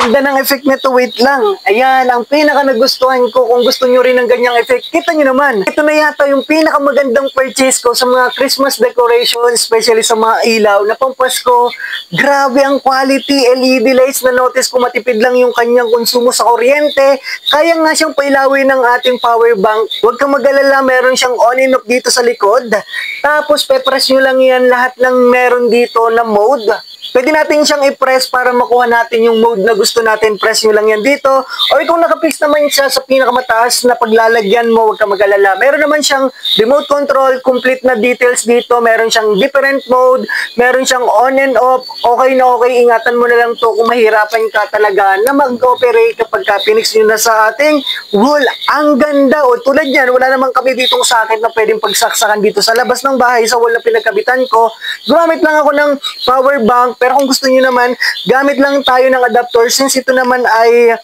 Ganda ng effect nito, wait lang. Ayan, ang pinaka nagustuhan ko kung gusto nyo rin ng ganyang effect. Kita nyo naman, ito na yata yung pinaka magandang purchase ko sa mga Christmas decoration, especially sa mga ilaw na pampasko. Grabe ang quality, LED lights na notice ko matipid lang yung kanyang konsumo sa kuryente. Kaya nga siyang pailawin ng ating power bank. Huwag kang mag-alala, meron siyang on and off dito sa likod. Tapos, pepress nyo lang yan lahat ng meron dito na mode. Pwede natin siyang i-press para makuha natin yung mode na gusto natin. Press nyo lang yan dito. Or kung nakapix naman siya sa pinakamataas na paglalagyan mo, huwag ka mag-alala. Meron naman siyang remote control, complete na details dito. Meron siyang different mode. Meron siyang on and off. Okay na okay. Ingatan mo na lang to kung mahirapan ka talaga na mag-operate kapag pinix nyo na sa ating wall. Ang ganda. O tulad yan, wala naman kami ditong socket na pwedeng pagsaksakan dito sa labas ng bahay, sa wall na pinagkabitan ko. Gumamit lang ako ng power bank. Pero kung gusto niyo naman, gamit lang tayo ng adapter. Since ito naman ay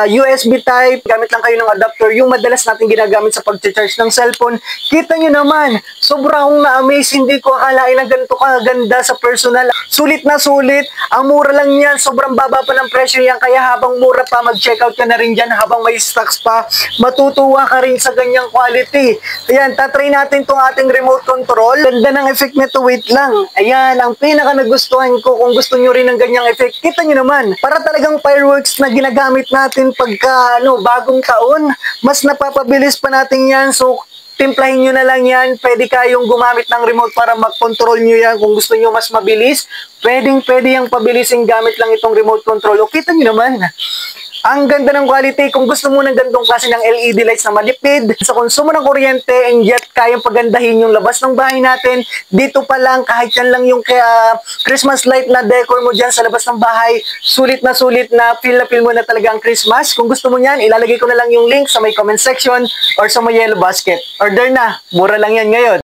USB type, gamit lang kayo ng adapter. Yung madalas natin ginagamit sa pag-charge ng cellphone. Kita niyo naman, sobrang na-amaze. Hindi ko akalain na ganito kaganda sa personal. Sulit na sulit. Ang mura lang yan. Sobrang baba pa ng presyo yan. Kaya habang mura pa, mag-checkout ka na rin dyan. Habang may stocks pa, matutuwa ka rin sa ganyang quality. Ayan, tatry natin itong ating remote control. Ganda ng effect nito, wait lang. Ayan, ang pinaka nagustuhan ko kung gusto nyo rin ng ganyang effect. Kita nyo naman, para talagang fireworks na ginagamit natin pagka bagong taon. Mas napapabilis pa natin yan. So, timplahin nyo na lang yan. Pwede kayong gumamit ng remote para mag-control nyo yan. Kung gusto nyo mas mabilis, pwede yung pabilisin gamit lang itong remote control. O, kita nyo naman. Ang ganda ng quality. Kung gusto mo ng gantong klase ng LED lights na malipid sa konsumo ng kuryente and yet kayang pagandahin yung labas ng bahay natin, dito pa lang, kahit yan lang yung Christmas light na decor mo dyan sa labas ng bahay, sulit na feel mo na talaga ang Christmas. Kung gusto mo yan, ilalagay ko na lang yung link sa may comment section or sa may yellow basket. Order na. Mura lang yan ngayon.